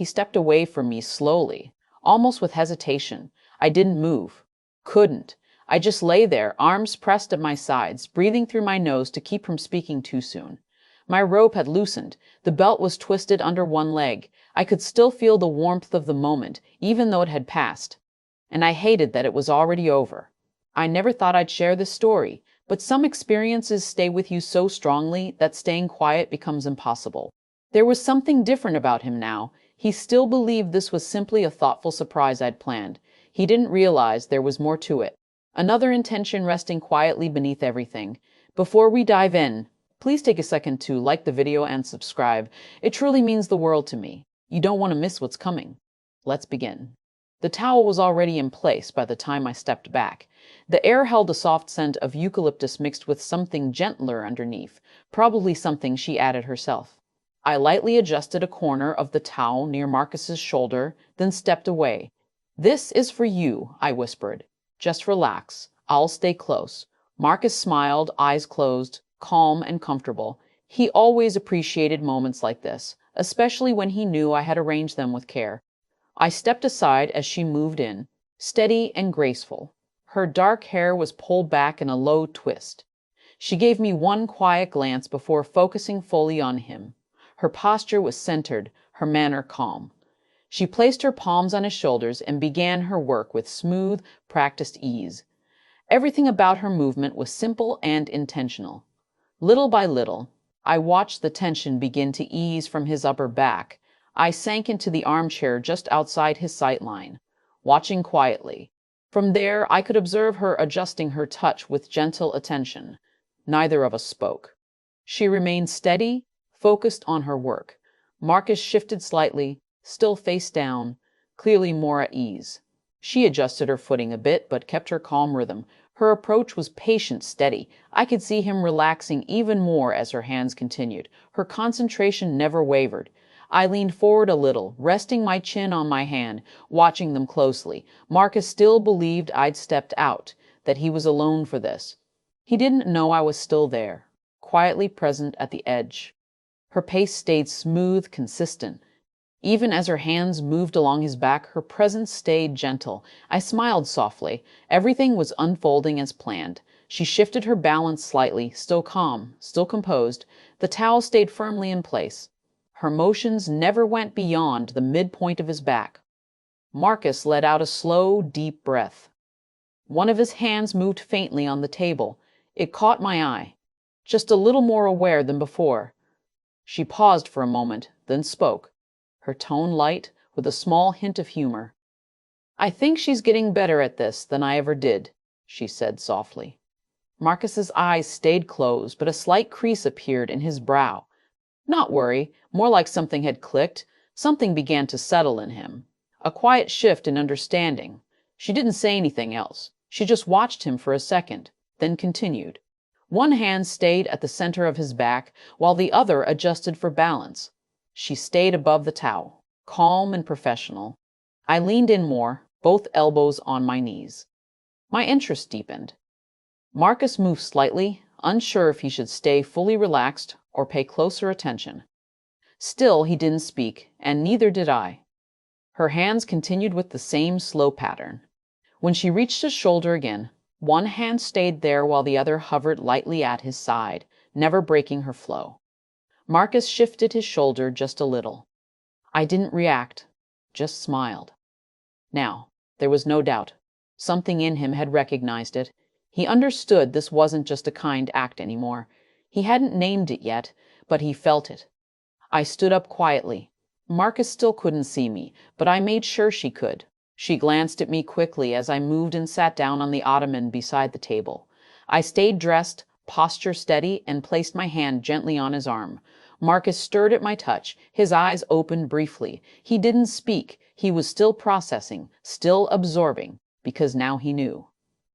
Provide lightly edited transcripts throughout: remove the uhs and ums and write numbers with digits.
He stepped away from me slowly, almost with hesitation. I didn't move. Couldn't. I just lay there, arms pressed at my sides, breathing through my nose to keep from speaking too soon. My rope had loosened. The belt was twisted under one leg. I could still feel the warmth of the moment, even though it had passed. And I hated that it was already over. I never thought I'd share this story, but some experiences stay with you so strongly that staying quiet becomes impossible. There was something different about him now. He still believed this was simply a thoughtful surprise I'd planned. He didn't realize there was more to it. Another intention resting quietly beneath everything. Before we dive in, please take a second to like the video and subscribe. It truly means the world to me. You don't want to miss what's coming. Let's begin. The towel was already in place by the time I stepped back. The air held a soft scent of eucalyptus mixed with something gentler underneath, probably something she added herself. I lightly adjusted a corner of the towel near Marcus's shoulder, then stepped away. "This is for you," I whispered. "Just relax. I'll stay close." Marcus smiled, eyes closed, calm and comfortable. He always appreciated moments like this, especially when he knew I had arranged them with care. I stepped aside as she moved in, steady and graceful. Her dark hair was pulled back in a low twist. She gave me one quiet glance before focusing fully on him. Her posture was centered, her manner calm. She placed her palms on his shoulders and began her work with smooth, practiced ease. Everything about her movement was simple and intentional. Little by little, I watched the tension begin to ease from his upper back. I sank into the armchair just outside his sight line, watching quietly. From there, I could observe her adjusting her touch with gentle attention. Neither of us spoke. She remained steady, focused on her work. Marcus shifted slightly, still face down, clearly more at ease. She adjusted her footing a bit, but kept her calm rhythm. Her approach was patient, steady. I could see him relaxing even more as her hands continued. Her concentration never wavered. I leaned forward a little, resting my chin on my hand, watching them closely. Marcus still believed I'd stepped out, that he was alone for this. He didn't know I was still there, quietly present at the edge. Her pace stayed smooth, consistent. Even as her hands moved along his back, her presence stayed gentle. I smiled softly. Everything was unfolding as planned. She shifted her balance slightly, still calm, still composed. The towel stayed firmly in place. Her motions never went beyond the midpoint of his back. Marcus let out a slow, deep breath. One of his hands moved faintly on the table. It caught my eye, just a little more aware than before. She paused for a moment, then spoke, her tone light, with a small hint of humor. "I think she's getting better at this than I ever did," she said softly. Marcus's eyes stayed closed, but a slight crease appeared in his brow. Not worry, more like something had clicked. Something began to settle in him. A quiet shift in understanding. She didn't say anything else. She just watched him for a second, then continued. One hand stayed at the center of his back, while the other adjusted for balance. She stayed above the towel, calm and professional. I leaned in more, both elbows on my knees. My interest deepened. Marcus moved slightly, unsure if he should stay fully relaxed or pay closer attention. Still, he didn't speak, and neither did I. Her hands continued with the same slow pattern. When she reached his shoulder again, one hand stayed there while the other hovered lightly at his side, never breaking her flow. Marcus shifted his shoulder just a little. I didn't react, just smiled. Now, there was no doubt. Something in him had recognized it. He understood this wasn't just a kind act anymore. He hadn't named it yet, but he felt it. I stood up quietly. Marcus still couldn't see me, but I made sure she could. She glanced at me quickly as I moved and sat down on the ottoman beside the table. I stayed dressed, posture steady, and placed my hand gently on his arm. Marcus stirred at my touch. His eyes opened briefly. He didn't speak. He was still processing, still absorbing, because now he knew.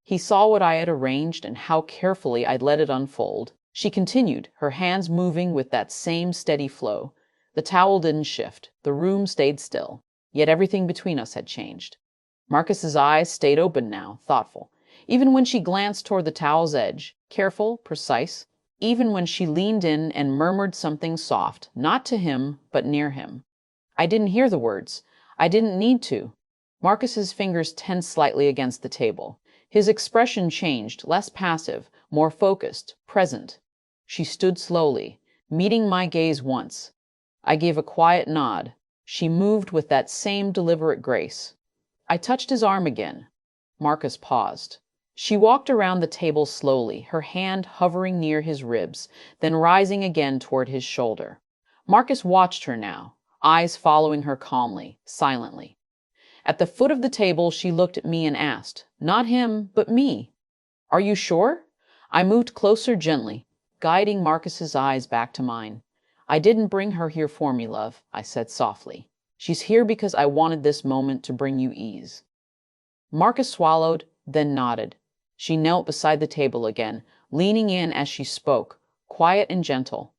He saw what I had arranged and how carefully I'd let it unfold. She continued, her hands moving with that same steady flow. The towel didn't shift. The room stayed still. Yet everything between us had changed. Marcus's eyes stayed open now, thoughtful. Even when she glanced toward the towel's edge, careful, precise. Even when she leaned in and murmured something soft, not to him, but near him. I didn't hear the words. I didn't need to. Marcus's fingers tensed slightly against the table. His expression changed, less passive, more focused, present. She stood slowly, meeting my gaze once. I gave a quiet nod. She moved with that same deliberate grace. I touched his arm again. Marcus paused. She walked around the table slowly, her hand hovering near his ribs, then rising again toward his shoulder. Marcus watched her now, eyes following her calmly, silently. At the foot of the table, she looked at me and asked, not him, but me, "Are you sure?" I moved closer gently, guiding Marcus's eyes back to mine. "I didn't bring her here for me, love," I said softly. "She's here because I wanted this moment to bring you ease." Marcus swallowed, then nodded. She knelt beside the table again, leaning in as she spoke, quiet and gentle.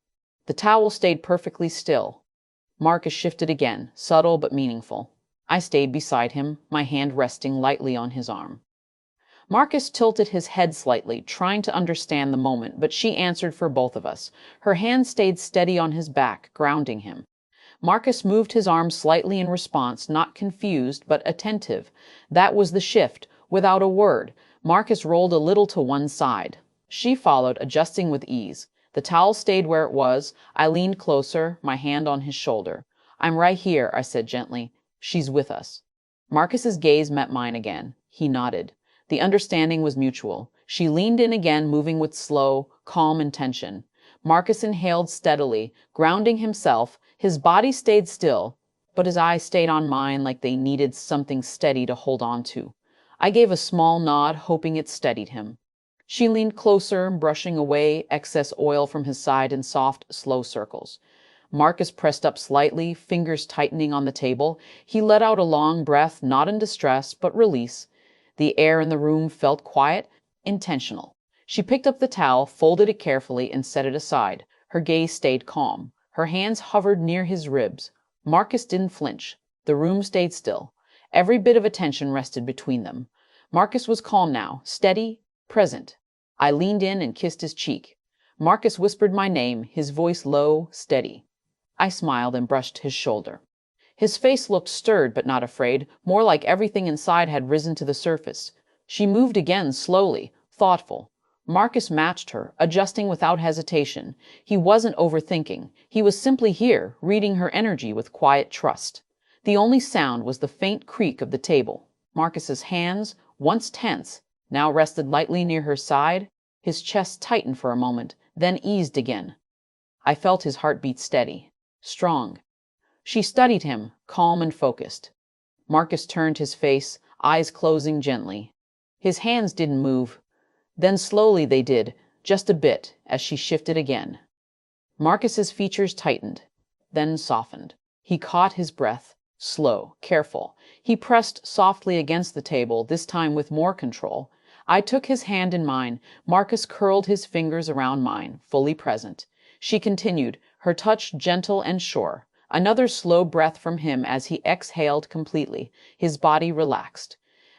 The towel stayed perfectly still. Marcus shifted again, subtle but meaningful. I stayed beside him, my hand resting lightly on his arm. Marcus tilted his head slightly, trying to understand the moment, but she answered for both of us. Her hand stayed steady on his back, grounding him. Marcus moved his arm slightly in response, not confused, but attentive. That was the shift. Without a word, Marcus rolled a little to one side. She followed, adjusting with ease. The towel stayed where it was. I leaned closer, my hand on his shoulder. "I'm right here," I said gently. "She's with us." Marcus's gaze met mine again. He nodded. The understanding was mutual. She leaned in again, moving with slow, calm intention. Marcus inhaled steadily, grounding himself. His body stayed still, but his eyes stayed on mine like they needed something steady to hold on to. I gave a small nod, hoping it steadied him. She leaned closer, brushing away excess oil from his side in soft, slow circles. Marcus pressed up slightly, fingers tightening on the table. He let out a long breath, not in distress, but release. The air in the room felt quiet, intentional. She picked up the towel, folded it carefully, and set it aside. Her gaze stayed calm. Her hands hovered near his ribs. Marcus didn't flinch. The room stayed still. Every bit of attention rested between them. Marcus was calm now, steady, present. I leaned in and kissed his cheek. Marcus whispered my name, his voice low, steady. I smiled and brushed his shoulder. His face looked stirred but not afraid, more like everything inside had risen to the surface. She moved again, slowly, thoughtful. Marcus matched her, adjusting without hesitation. He wasn't overthinking. He was simply here, reading her energy with quiet trust. The only sound was the faint creak of the table. Marcus's hands, once tense, now rested lightly near her side. His chest tightened for a moment, then eased again. I felt his heartbeat steady, strong. She studied him, calm and focused. Marcus turned his face, eyes closing gently. His hands didn't move. Then slowly they did, just a bit, as she shifted again. Marcus's features tightened, then softened. He caught his breath, slow, careful. He pressed softly against the table, this time with more control. I took his hand in mine. Marcus curled his fingers around mine, fully present. She continued, her touch gentle and sure. Another slow breath from him as he exhaled completely, his body relaxed.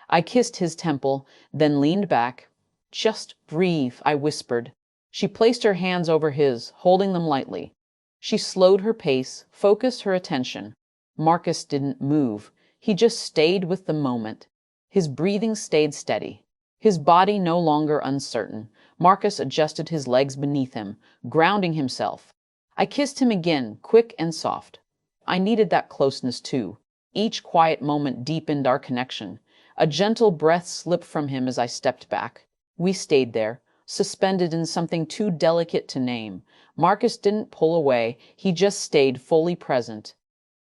I kissed his temple, then leaned back. "Just breathe," I whispered. She placed her hands over his, holding them lightly. She slowed her pace, focused her attention. Marcus didn't move. He just stayed with the moment. His breathing stayed steady. His body no longer uncertain. Marcus adjusted his legs beneath him, grounding himself. I kissed him again, quick and soft. I needed that closeness too. Each quiet moment deepened our connection. A gentle breath slipped from him as I stepped back. We stayed there, suspended in something too delicate to name. Marcus didn't pull away. He just stayed fully present.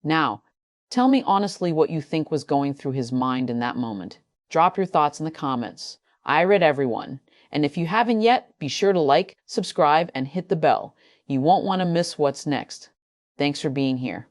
Now, tell me honestly what you think was going through his mind in that moment. Drop your thoughts in the comments. I read everyone. And if you haven't yet, be sure to like, subscribe, and hit the bell. You won't want to miss what's next. Thanks for being here.